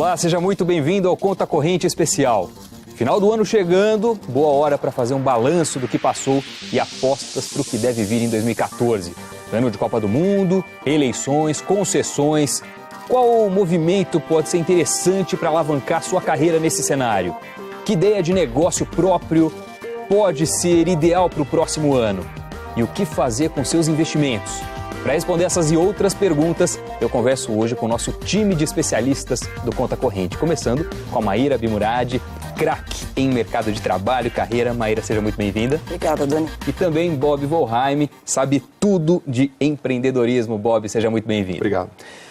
Olá, seja muito bem-vindo ao Conta Corrente Especial. Final do ano chegando, boa hora para fazer um balanço do que passou e apostas para o que deve vir em 2014. Ano de Copa do Mundo, eleições, concessões. Qual movimento pode ser interessante para alavancar sua carreira nesse cenário? Que ideia de negócio próprio pode ser ideal para o próximo ano? E o que fazer com seus investimentos? Para responder essas e outras perguntas, eu converso hoje com o nosso time de especialistas do Conta Corrente. Começando com a Maíra Bimurad, craque em mercado de trabalho e carreira. Maíra, seja muito bem-vinda. Obrigada, Dani. E também Bob Volheim, sabe tudo de empreendedorismo. Bob, seja muito bem-vindo. Obrigado.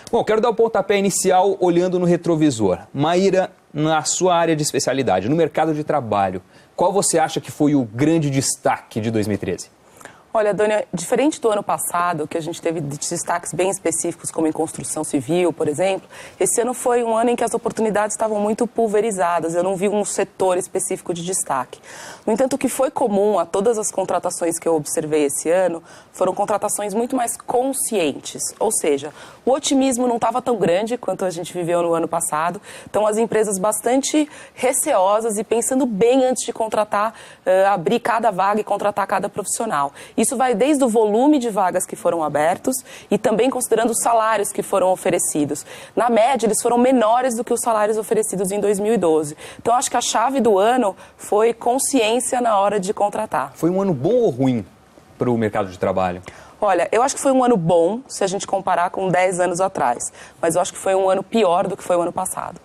Bom, quero dar o pontapé inicial olhando no retrovisor. Maíra, na sua área de especialidade, no mercado de trabalho, qual você acha que foi o grande destaque de 2013? Olha, Dani, diferente do ano passado, que a gente teve destaques bem específicos, como em construção civil, por exemplo, esse ano foi um ano em que as oportunidades estavam muito pulverizadas, eu não vi um setor específico de destaque. No entanto, o que foi comum a todas as contratações que eu observei esse ano foram contratações muito mais conscientes, ou seja, o otimismo não estava tão grande quanto a gente viveu no ano passado, então as empresas bastante receosas e pensando bem antes de contratar, abrir cada vaga e contratar cada profissional. Isso vai desde o volume de vagas que foram abertos e também considerando os salários que foram oferecidos. Na média, eles foram menores do que os salários oferecidos em 2012. Então, acho que a chave do ano foi consciência na hora de contratar. Foi um ano bom ou ruim para o mercado de trabalho? Olha, eu acho que foi um ano bom se a gente comparar com 10 anos atrás, mas eu acho que foi um ano pior do que foi o ano passado.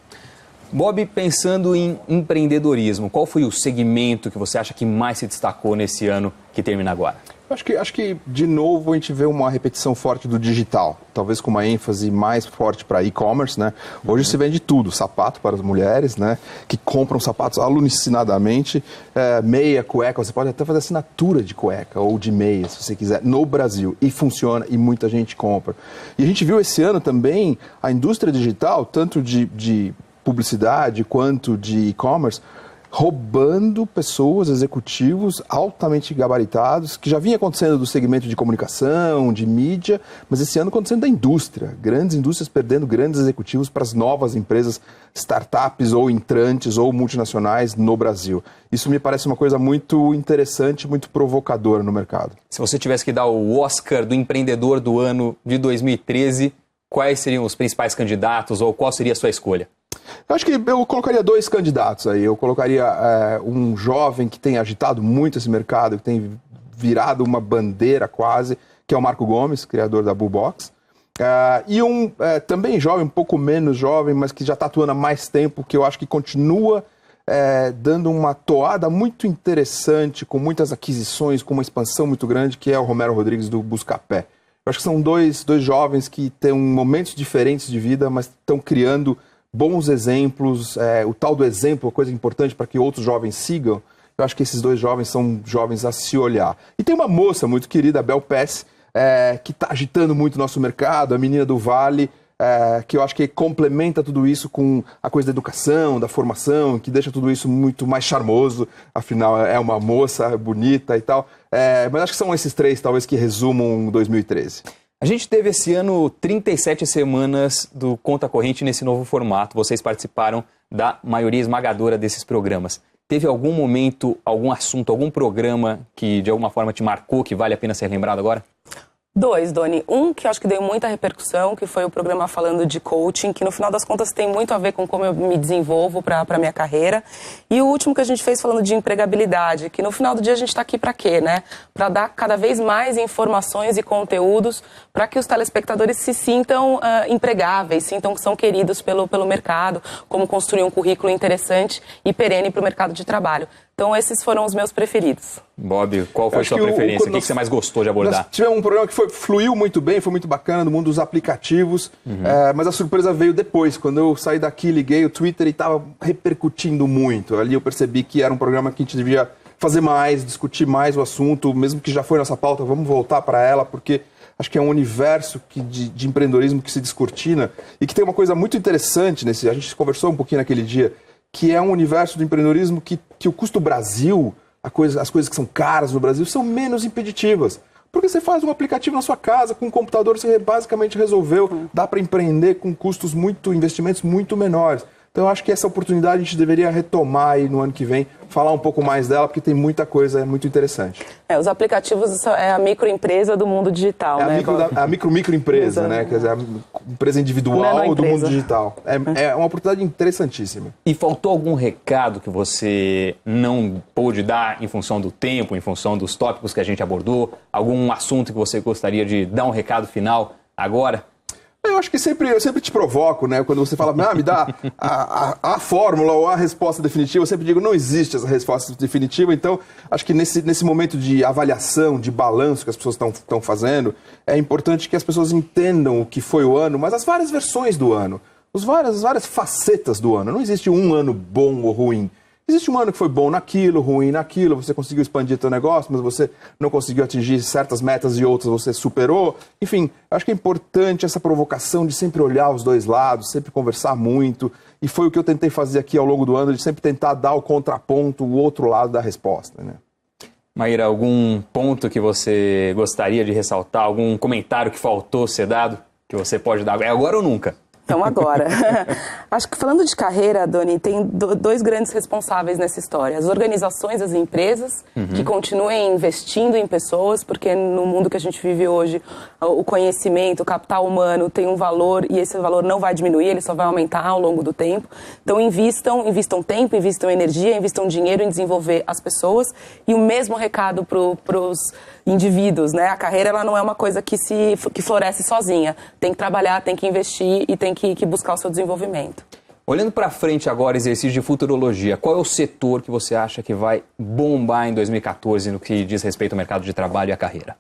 Bob, pensando em empreendedorismo, qual foi o segmento que você acha que mais se destacou nesse ano que termina agora? Acho que, de novo, a gente vê uma repetição forte do digital, talvez com uma ênfase mais forte para e-commerce, né? Hoje se vende tudo, sapato para as mulheres, né? Que compram sapatos alucinadamente, meia, cueca, você pode até fazer assinatura de cueca ou de meia, se você quiser, no Brasil, e funciona e muita gente compra. E a gente viu esse ano também a indústria digital, tanto de publicidade quanto de e-commerce, roubando pessoas, executivos altamente gabaritados, que já vinha acontecendo do segmento de comunicação, de mídia, mas esse ano acontecendo da indústria. Grandes indústrias perdendo grandes executivos para as novas empresas, startups ou entrantes ou multinacionais no Brasil. Isso me parece uma coisa muito interessante, muito provocadora no mercado. Se você tivesse que dar o Oscar do empreendedor do ano de 2013, quais seriam os principais candidatos ou qual seria a sua escolha? Eu acho que eu colocaria dois candidatos aí. Eu colocaria um jovem que tem agitado muito esse mercado, que tem virado uma bandeira quase, que é o Marco Gomes, criador da Bullbox. E um também jovem, um pouco menos jovem, mas que já está atuando há mais tempo, que eu acho que continua dando uma toada muito interessante, com muitas aquisições, com uma expansão muito grande, que é o Romero Rodrigues do Buscapé. Eu acho que são dois jovens que têm momentos diferentes de vida, mas estão criando bons exemplos, o tal do exemplo, uma coisa importante para que outros jovens sigam. Eu acho que esses dois jovens são jovens a se olhar. E tem uma moça muito querida, a Bel Pesce, que está agitando muito o nosso mercado, a menina do Vale, que eu acho que complementa tudo isso com a coisa da educação, da formação, que deixa tudo isso muito mais charmoso. Afinal, é uma moça bonita e tal. Mas acho que são esses três, talvez, que resumam 2013. A gente teve esse ano 37 semanas do Conta Corrente nesse novo formato. Vocês participaram da maioria esmagadora desses programas. Teve algum momento, algum assunto, algum programa que de alguma forma te marcou, que vale a pena ser lembrado agora? Dois, Doni. Um que eu acho que deu muita repercussão, que foi o programa falando de coaching, que no final das contas tem muito a ver com como eu me desenvolvo para a minha carreira. E o último que a gente fez falando de empregabilidade, que no final do dia a gente está aqui para quê, né? Para dar cada vez mais informações e conteúdos para que os telespectadores se sintam empregáveis, sintam que são queridos pelo mercado, como construir um currículo interessante e perene para o mercado de trabalho. Então, esses foram os meus preferidos. Bob, qual foi a sua preferência? O que você mais gostou de abordar? Nós tivemos um programa que fluiu muito bem, foi muito bacana no mundo dos aplicativos, mas a surpresa veio depois, quando eu saí daqui, liguei o Twitter e estava repercutindo muito. Ali eu percebi que era um programa que a gente devia fazer mais, discutir mais o assunto, mesmo que já foi nossa pauta, vamos voltar para ela, porque acho que é um universo de empreendedorismo que se descortina e que tem uma coisa muito interessante a gente conversou um pouquinho naquele dia, que é um universo do empreendedorismo que o custo Brasil, as coisas que são caras no Brasil, são menos impeditivas. Porque você faz um aplicativo na sua casa, com um computador, você basicamente resolveu, dá para empreender com investimentos muito menores. Então eu acho que essa oportunidade a gente deveria retomar aí no ano que vem, falar um pouco mais dela, porque tem muita coisa muito interessante. Os aplicativos é a microempresa do mundo digital, né? A microempresa, né? Quer dizer, a empresa individual do mundo digital. É uma oportunidade interessantíssima. E faltou algum recado que você não pôde dar em função do tempo, em função dos tópicos que a gente abordou? Algum assunto que você gostaria de dar um recado final agora? Eu acho que eu sempre te provoco, né? Quando você fala, me dá a fórmula ou a resposta definitiva, eu sempre digo, não existe essa resposta definitiva. Então, acho que nesse momento de avaliação, de balanço que as pessoas estão fazendo, é importante que as pessoas entendam o que foi o ano, mas as várias versões do ano, as várias facetas do ano. Não existe um ano bom ou ruim. Existe um ano que foi bom naquilo, ruim naquilo, você conseguiu expandir seu negócio, mas você não conseguiu atingir certas metas e outras você superou. Enfim, acho que é importante essa provocação de sempre olhar os dois lados, sempre conversar muito. E foi o que eu tentei fazer aqui ao longo do ano, de sempre tentar dar o contraponto, o outro lado da resposta, né? Maíra, algum ponto que você gostaria de ressaltar, algum comentário que faltou ser dado, que você pode dar? É agora ou nunca? Então, agora. Acho que falando de carreira, Doni, tem dois grandes responsáveis nessa história. As organizações, as empresas, que continuem investindo em pessoas, porque no mundo que a gente vive hoje, o conhecimento, o capital humano tem um valor e esse valor não vai diminuir, ele só vai aumentar ao longo do tempo. Então, invistam tempo, invistam energia, invistam dinheiro em desenvolver as pessoas. E o mesmo recado para os indivíduos, né? A carreira ela não é uma coisa que floresce sozinha. Tem que trabalhar, tem que investir e tem que buscar o seu desenvolvimento. Olhando para frente agora, exercício de futurologia, qual é o setor que você acha que vai bombar em 2014 no que diz respeito ao mercado de trabalho e à carreira?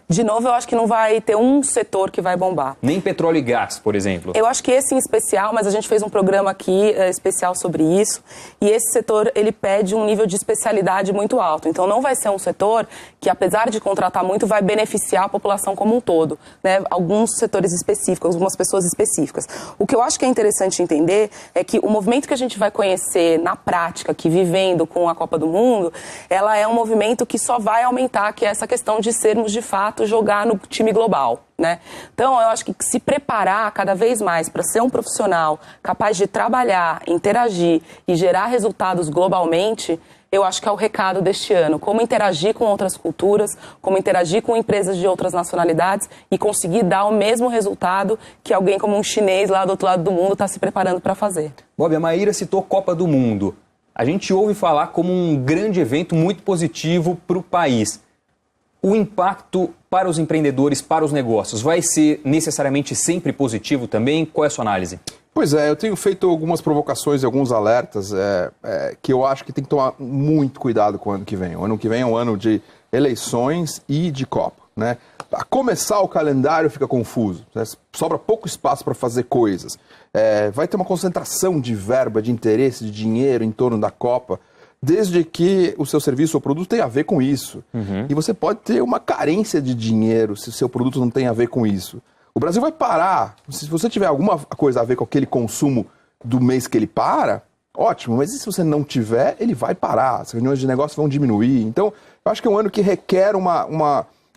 De novo, eu acho que não vai ter um setor que vai bombar. Nem petróleo e gás, por exemplo? Eu acho que esse em especial, mas a gente fez um programa aqui especial sobre isso, e esse setor, ele pede um nível de especialidade muito alto. Então, não vai ser um setor que, apesar de contratar muito, vai beneficiar a população como um todo, né? Alguns setores específicos, algumas pessoas específicas. O que eu acho que é interessante entender é que o movimento que a gente vai conhecer na prática, que vivendo com a Copa do Mundo, ela é um movimento que só vai aumentar, que é essa questão de sermos, de fato, jogar no time global, né? Então, eu acho que se preparar cada vez mais para ser um profissional capaz de trabalhar, interagir e gerar resultados globalmente, eu acho que é o recado deste ano. Como interagir com outras culturas, como interagir com empresas de outras nacionalidades e conseguir dar o mesmo resultado que alguém como um chinês lá do outro lado do mundo está se preparando para fazer. Bob, a Maíra citou Copa do Mundo. A gente ouve falar como um grande evento muito positivo para o país. O impacto para os empreendedores, para os negócios, vai ser necessariamente sempre positivo também? Qual é a sua análise? Pois é, eu tenho feito algumas provocações e alguns alertas que eu acho que tem que tomar muito cuidado com o ano que vem. O ano que vem é um ano de eleições e de Copa, né? A começar o calendário fica confuso, né? Sobra pouco espaço para fazer coisas. Vai ter uma concentração de verba, de interesse, de dinheiro em torno da Copa, desde que o seu serviço ou produto tenha a ver com isso. E você pode ter uma carência de dinheiro se o seu produto não tem a ver com isso. O Brasil vai parar. Se você tiver alguma coisa a ver com aquele consumo do mês que ele para, ótimo. Mas e se você não tiver, ele vai parar. As reuniões de negócio vão diminuir. Então, eu acho que é um ano que requer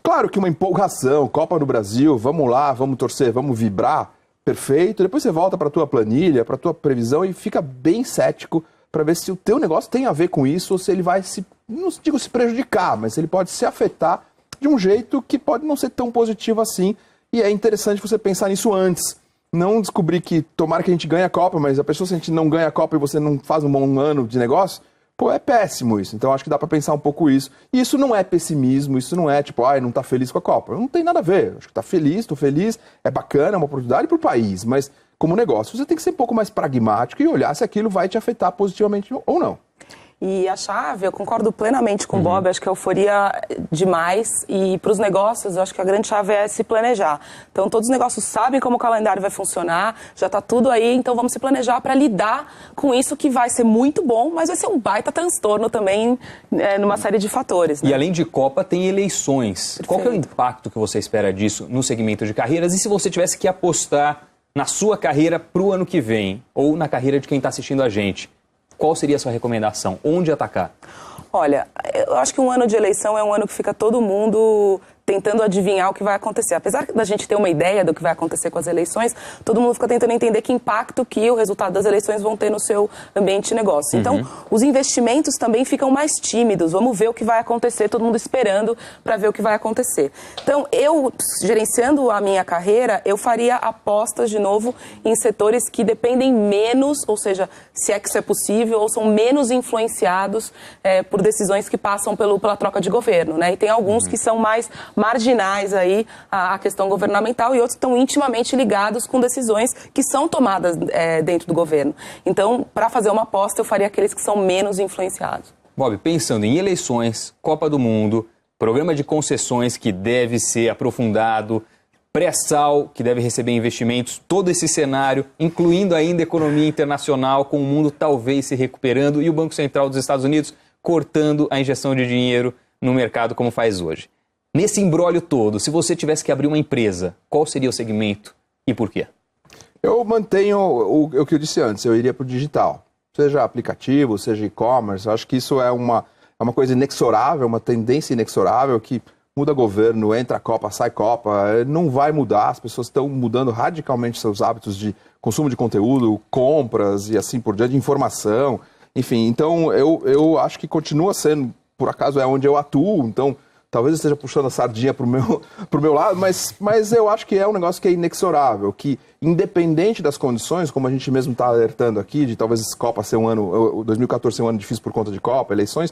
claro que uma empolgação. Copa do Brasil, vamos lá, vamos torcer, vamos vibrar. Perfeito. Depois você volta para a tua planilha, para a tua previsão e fica bem cético para ver se o teu negócio tem a ver com isso ou se ele vai não digo se prejudicar, mas ele pode se afetar de um jeito que pode não ser tão positivo assim. E é interessante você pensar nisso antes. Não descobrir que tomara que a gente ganhe a Copa, mas a pessoa, se a gente não ganha a Copa e você não faz um bom ano de negócio, pô, é péssimo isso. Então acho que dá para pensar um pouco isso. E isso não é pessimismo, isso não é tipo, não tá feliz com a Copa. Não tem nada a ver. Acho que tá feliz, tô feliz, é bacana, é uma oportunidade pro país, mas como negócio, você tem que ser um pouco mais pragmático e olhar se aquilo vai te afetar positivamente ou não. E a chave, eu concordo plenamente com o Bob, acho que é euforia demais. E para os negócios, eu acho que a grande chave é se planejar. Então, todos os negócios sabem como o calendário vai funcionar, já está tudo aí, então vamos se planejar para lidar com isso que vai ser muito bom, mas vai ser um baita transtorno também numa série de fatores. Né? E além de Copa, tem eleições. Perfeito. Qual que é o impacto que você espera disso no segmento de carreiras? E se você tivesse que apostar na sua carreira para o ano que vem, ou na carreira de quem está assistindo a gente, qual seria a sua recomendação? Onde atacar? Olha, eu acho que um ano de eleição é um ano que fica todo mundo tentando adivinhar o que vai acontecer. Apesar da gente ter uma ideia do que vai acontecer com as eleições, todo mundo fica tentando entender que impacto que o resultado das eleições vão ter no seu ambiente de negócio. Então, os investimentos também ficam mais tímidos. Vamos ver o que vai acontecer, todo mundo esperando para ver o que vai acontecer. Então, eu, gerenciando a minha carreira, eu faria apostas, de novo, em setores que dependem menos, ou seja, se é que isso é possível, ou são menos influenciados por decisões que passam pela troca de governo, né? E tem alguns que são mais marginais aí à questão governamental e outros estão intimamente ligados com decisões que são tomadas dentro do governo. Então, para fazer uma aposta, eu faria aqueles que são menos influenciados. Bob, pensando em eleições, Copa do Mundo, programa de concessões que deve ser aprofundado, pré-sal que deve receber investimentos, todo esse cenário, incluindo ainda a economia internacional, com o mundo talvez se recuperando e o Banco Central dos Estados Unidos cortando a injeção de dinheiro no mercado como faz hoje. Nesse imbróglio todo, se você tivesse que abrir uma empresa, qual seria o segmento e por quê? Eu mantenho o que eu disse antes, eu iria para o digital. Seja aplicativo, seja e-commerce, eu acho que isso é uma coisa inexorável, uma tendência inexorável que muda governo, entra Copa, sai Copa, não vai mudar, as pessoas estão mudando radicalmente seus hábitos de consumo de conteúdo, compras e assim por diante, informação, enfim, então eu acho que continua sendo, por acaso é onde eu atuo, então talvez eu esteja puxando a sardinha pro meu lado, mas eu acho que é um negócio que é inexorável, que independente das condições, como a gente mesmo está alertando aqui, de talvez esse Copa ser 2014 ser um ano difícil por conta de Copa, eleições,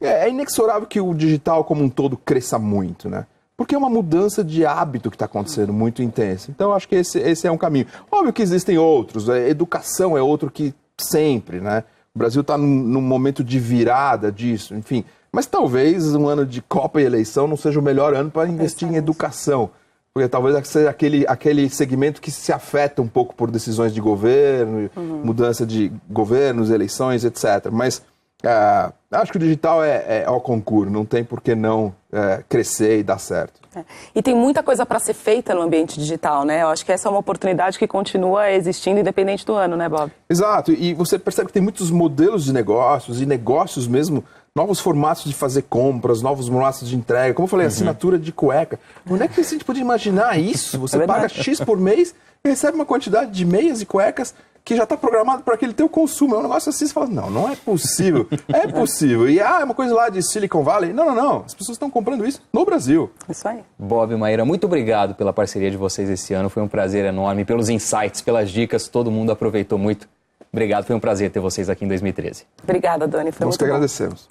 é inexorável que o digital como um todo cresça muito, né? Porque é uma mudança de hábito que está acontecendo muito intensa. Então, eu acho que esse é um caminho. Óbvio que existem outros, educação é outro que sempre, né? O Brasil está num momento de virada disso, enfim. Mas talvez um ano de Copa e eleição não seja o melhor ano para investir em educação. Porque talvez seja aquele segmento que se afeta um pouco por decisões de governo, mudança de governos, eleições, etc. Mas acho que o digital é ao concurso, não tem por que não crescer e dar certo. E tem muita coisa para ser feita no ambiente digital, né? Eu acho que essa é uma oportunidade que continua existindo independente do ano, né, Bob? Exato, e você percebe que tem muitos modelos de negócios e negócios mesmo, novos formatos de fazer compras, novos formatos de entrega, como eu falei, assinatura de cueca. Onde é que a gente podia imaginar isso? Você paga X por mês e recebe uma quantidade de meias e cuecas que já está programado para aquele teu consumo. É um negócio assim, você fala, não é possível. É possível. E é uma coisa lá de Silicon Valley. Não. As pessoas estão comprando isso no Brasil. Isso aí. Bob e Maíra, muito obrigado pela parceria de vocês esse ano. Foi um prazer enorme. Pelos insights, pelas dicas, todo mundo aproveitou muito. Obrigado, foi um prazer ter vocês aqui em 2013. Obrigada, Dani. Foi Nós que agradecemos.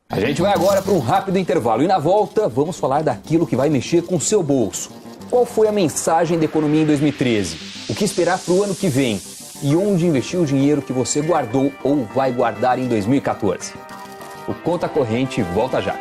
A gente vai agora para um rápido intervalo e na volta vamos falar daquilo que vai mexer com o seu bolso. Qual foi a mensagem da economia em 2013? O que esperar para o ano que vem? E onde investir o dinheiro que você guardou ou vai guardar em 2014? O Conta Corrente volta já.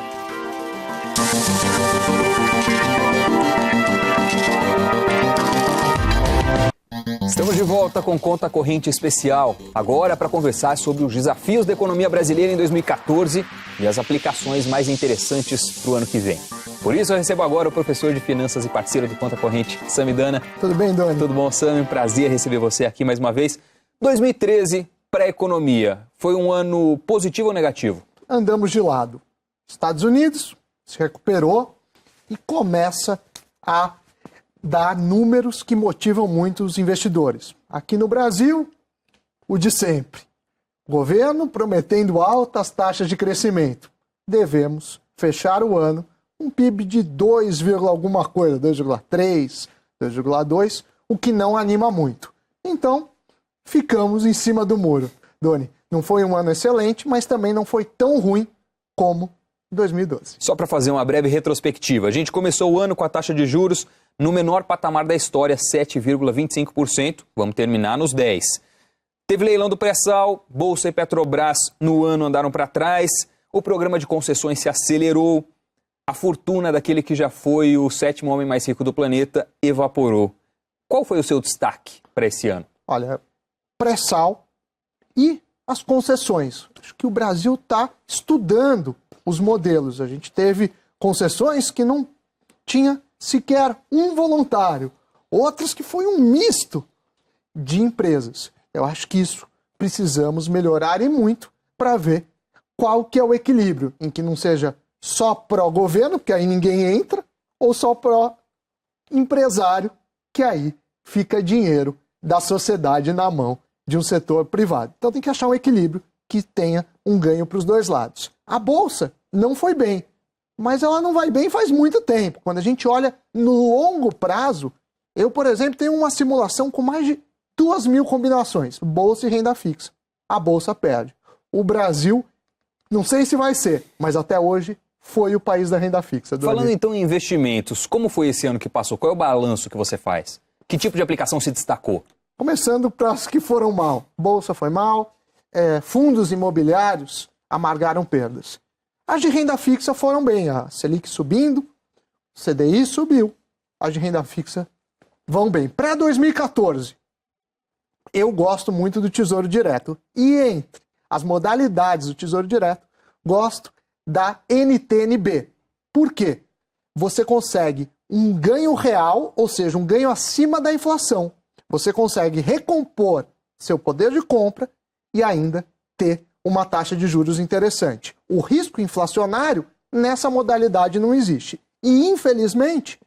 Estamos de volta com Conta Corrente Especial, agora para conversar sobre os desafios da economia brasileira em 2014 e as aplicações mais interessantes para o ano que vem. Por isso eu recebo agora o professor de Finanças e parceiro do Conta Corrente, Samidana. Tudo bem, Doni? Tudo bom, Sam? Prazer receber você aqui mais uma vez. 2013 para a economia, foi um ano positivo ou negativo? Andamos de lado. Estados Unidos se recuperou e começa a dar números que motivam muito os investidores. Aqui no Brasil, o de sempre. Governo prometendo altas taxas de crescimento. Devemos fechar o ano um PIB de 2, alguma coisa, 2,3, 2,2, o que não anima muito. Então, ficamos em cima do muro. Doni, não foi um ano excelente, mas também não foi tão ruim como 2012. Só para fazer uma breve retrospectiva, a gente começou o ano com a taxa de juros no menor patamar da história, 7,25%, vamos terminar nos 10%. Teve leilão do pré-sal, Bolsa e Petrobras no ano andaram para trás, o programa de concessões se acelerou, a fortuna daquele que já foi o 7º homem mais rico do planeta evaporou. Qual foi o seu destaque para esse ano? Olha, pré-sal e as concessões. Acho que o Brasil está estudando os modelos. A gente teve concessões que não tinha sequer um voluntário, outras que foi um misto de empresas. Eu acho que isso precisamos melhorar e muito para ver qual que é o equilíbrio, em que não seja só pró-governo, porque aí ninguém entra, ou só pro empresário, que aí fica dinheiro da sociedade na mão de um setor privado. Então tem que achar um equilíbrio que tenha um ganho para os dois lados. A Bolsa não foi bem, mas ela não vai bem faz muito tempo. Quando a gente olha no longo prazo, eu, por exemplo, tenho uma simulação com mais de 2.000 combinações, Bolsa e renda fixa. A Bolsa perde. O Brasil, não sei se vai ser, mas até hoje foi o país da renda fixa. Falando então em investimentos, como foi esse ano que passou? Qual é o balanço que você faz? Que tipo de aplicação se destacou? Começando para as que foram mal. Bolsa foi mal, fundos imobiliários amargaram perdas. As de renda fixa foram bem, a Selic subindo, o CDI subiu. As de renda fixa vão bem. Para 2014, eu gosto muito do Tesouro Direto. E entre as modalidades do Tesouro Direto, gosto da NTN-B. Por quê? Você consegue um ganho real, ou seja, um ganho acima da inflação. Você consegue recompor seu poder de compra e ainda ter uma taxa de juros interessante. O risco inflacionário nessa modalidade não existe. E, infelizmente,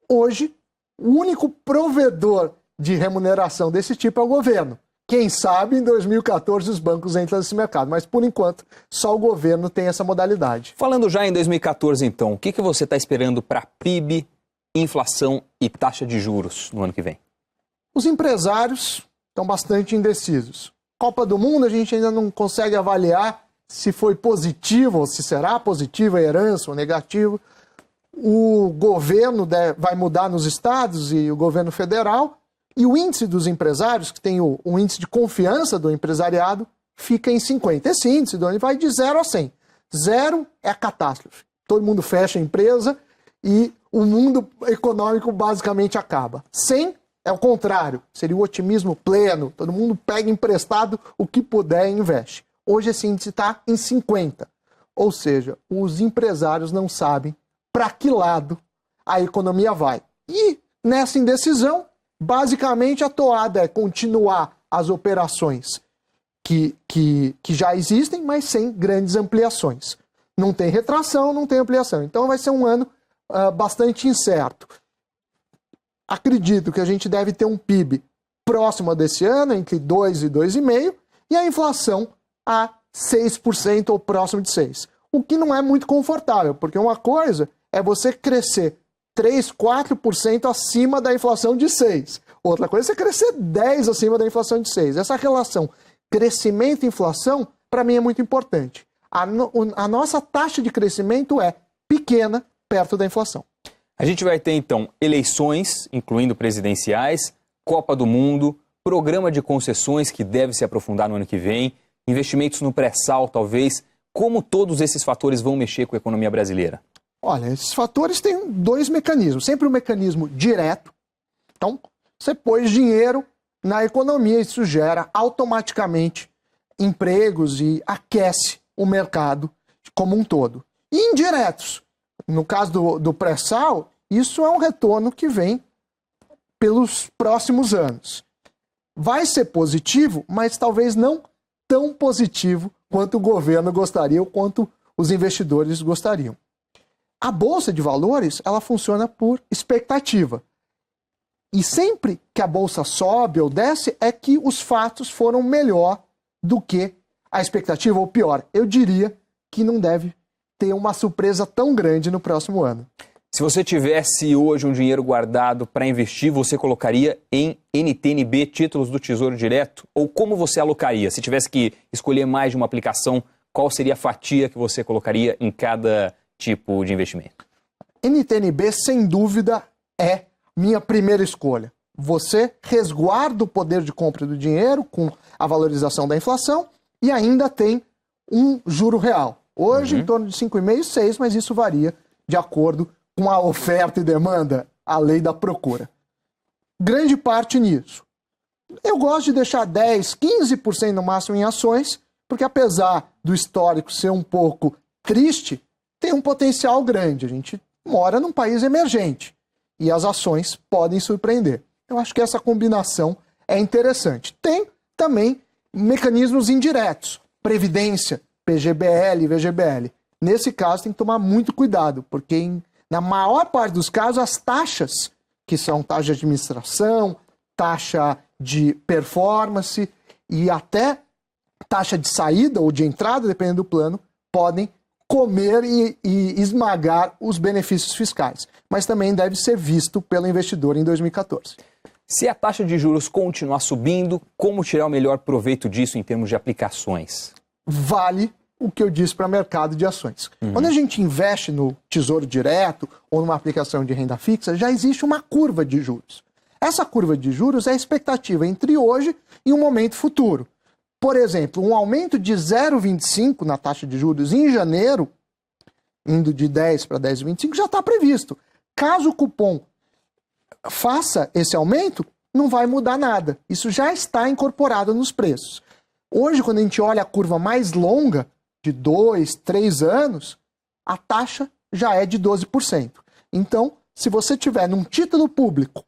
hoje, o único provedor de remuneração desse tipo é o governo. Quem sabe em 2014 os bancos entram nesse mercado, mas por enquanto só o governo tem essa modalidade. Falando já em 2014 então, o que você está esperando para PIB, inflação e taxa de juros no ano que vem? Os empresários estão bastante indecisos. Copa do Mundo a gente ainda não consegue avaliar se foi positivo ou se será positivo a herança ou negativo. O governo vai mudar nos estados e o governo federal. E o índice dos empresários, que tem o índice de confiança do empresariado, fica em 50. Esse índice, Doni, vai de 0 a 100. 0 é a catástrofe. Todo mundo fecha a empresa e o mundo econômico basicamente acaba. 100 é o contrário, seria o otimismo pleno. Todo mundo pega emprestado o que puder e investe. Hoje esse índice está em 50. Ou seja, os empresários não sabem para que lado a economia vai. E nessa indecisão, basicamente, a toada é continuar as operações que já existem, mas sem grandes ampliações. Não tem retração, não tem ampliação. Então vai ser um ano bastante incerto. Acredito que a gente deve ter um PIB próximo desse ano, entre 2 e 2,5%, e a inflação a 6% ou próximo de 6%. O que não é muito confortável, porque uma coisa é você crescer 3, 4% acima da inflação de 6%. Outra coisa é você crescer 10% acima da inflação de 6%. Essa relação crescimento e inflação, para mim, é muito importante. A nossa taxa de crescimento é pequena perto da inflação. A gente vai ter, então, eleições, incluindo presidenciais, Copa do Mundo, programa de concessões que deve se aprofundar no ano que vem, investimentos no pré-sal, talvez. Como todos esses fatores vão mexer com a economia brasileira? Olha, esses fatores têm 2 mecanismos. Sempre um mecanismo direto. Então, você pôs dinheiro na economia, isso gera automaticamente empregos e aquece o mercado como um todo. E indiretos. No caso do pré-sal, isso é um retorno que vem pelos próximos anos. Vai ser positivo, mas talvez não tão positivo quanto o governo gostaria ou quanto os investidores gostariam. A Bolsa de Valores, ela funciona por expectativa. E sempre que a Bolsa sobe ou desce, é que os fatos foram melhor do que a expectativa, ou pior. Eu diria que não deve ter uma surpresa tão grande no próximo ano. Se você tivesse hoje um dinheiro guardado para investir, você colocaria em NTN-B, títulos do Tesouro Direto? Ou como você alocaria? Se tivesse que escolher mais de uma aplicação, qual seria a fatia que você colocaria em cada tipo de investimento? NTN-B, sem dúvida, é minha primeira escolha. Você resguarda o poder de compra do dinheiro com a valorização da inflação e ainda tem um juro real. Hoje, em torno de 5,5%, 6%, mas isso varia de acordo com a oferta e demanda, a lei da procura. Grande parte nisso. Eu gosto de deixar 10%, 15% no máximo em ações, porque apesar do histórico ser um pouco triste, tem um potencial grande. A gente mora num país emergente e as ações podem surpreender. Eu acho que essa combinação é interessante. Tem também mecanismos indiretos, previdência, PGBL e VGBL. Nesse caso tem que tomar muito cuidado, porque Na maior parte dos casos, as taxas, que são taxa de administração, taxa de performance e até taxa de saída ou de entrada, dependendo do plano, podem comer e esmagar os benefícios fiscais. Mas também deve ser visto pelo investidor em 2014. Se a taxa de juros continuar subindo, como tirar o melhor proveito disso em termos de aplicações? Vale o que eu disse para o mercado de ações. Quando a gente investe no Tesouro Direto ou numa aplicação de renda fixa, já existe uma curva de juros. Essa curva de juros é a expectativa entre hoje e um momento futuro. Por exemplo, um aumento de 0,25 na taxa de juros em janeiro, indo de 10 para 10,25, já está previsto. Caso o cupom faça esse aumento, não vai mudar nada. Isso já está incorporado nos preços. Hoje, quando a gente olha a curva mais longa, de 2, 3 anos, a taxa já é de 12%. Então, se você tiver num título público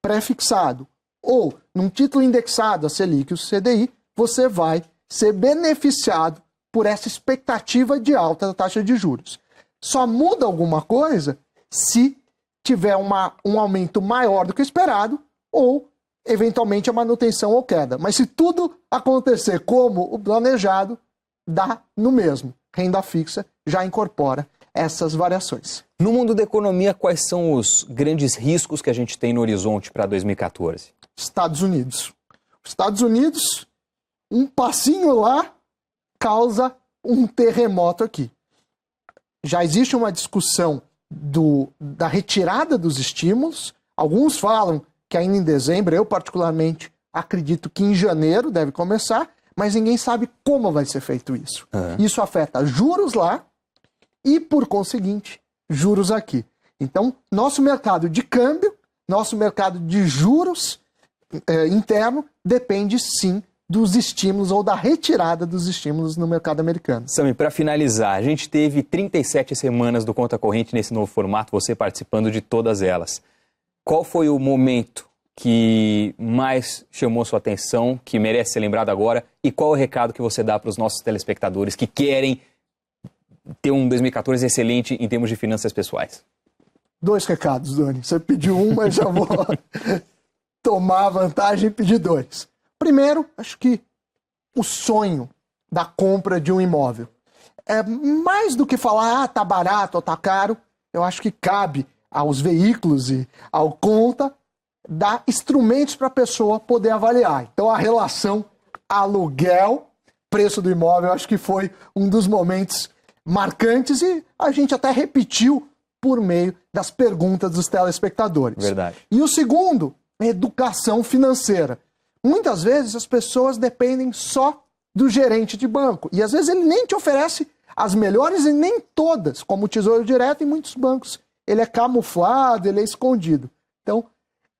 pré-fixado ou num título indexado, a Selic e o CDI, você vai ser beneficiado por essa expectativa de alta da taxa de juros. Só muda alguma coisa se tiver um aumento maior do que esperado ou, eventualmente, a manutenção ou queda. Mas se tudo acontecer como o planejado, dá no mesmo. Renda fixa já incorpora essas variações. No mundo da economia, quais são os grandes riscos que a gente tem no horizonte para 2014? Estados Unidos. Estados Unidos, um passinho lá causa um terremoto aqui. Já existe uma discussão da retirada dos estímulos. Alguns falam que ainda em dezembro, eu particularmente acredito que em janeiro deve começar, mas ninguém sabe como vai ser feito isso. Isso afeta juros lá e, por conseguinte, juros aqui. Então, nosso mercado de câmbio, nosso mercado de juros interno depende sim dos estímulos ou da retirada dos estímulos no mercado americano. Sami, para finalizar, a gente teve 37 semanas do Conta Corrente nesse novo formato, você participando de todas elas. Qual foi o momento que mais chamou sua atenção, que merece ser lembrado agora, e qual é o recado que você dá para os nossos telespectadores que querem ter um 2014 excelente em termos de finanças pessoais? 2 recados, Doni. Você pediu um, mas já vou tomar a vantagem e pedir 2. Primeiro, acho que o sonho da compra de um imóvel. É mais do que falar, tá barato ou tá caro, eu acho que cabe aos veículos e ao Conta dar instrumentos para a pessoa poder avaliar. Então, a relação aluguel, preço do imóvel, acho que foi um dos momentos marcantes e a gente até repetiu por meio das perguntas dos telespectadores. Verdade. E o segundo, educação financeira. Muitas vezes as pessoas dependem só do gerente de banco. E às vezes ele nem te oferece as melhores e nem todas, como o Tesouro Direto em muitos bancos. Ele é camuflado, ele é escondido. Então,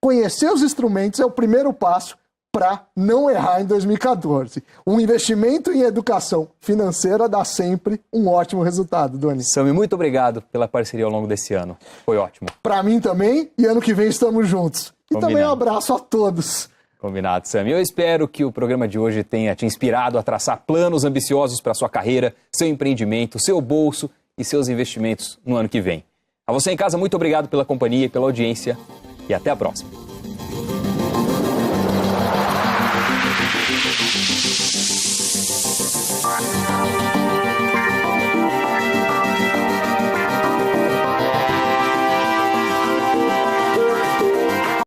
conhecer os instrumentos é o primeiro passo para não errar em 2014. Um investimento em educação financeira dá sempre um ótimo resultado, Doni. Sami, muito obrigado pela parceria ao longo desse ano. Foi ótimo. Para mim também, e ano que vem estamos juntos. E Combinado. também um abraço a todos. Combinado, Sami. Eu espero que o programa de hoje tenha te inspirado a traçar planos ambiciosos para sua carreira, seu empreendimento, seu bolso e seus investimentos no ano que vem. A você em casa, muito obrigado pela companhia e pela audiência e até a próxima.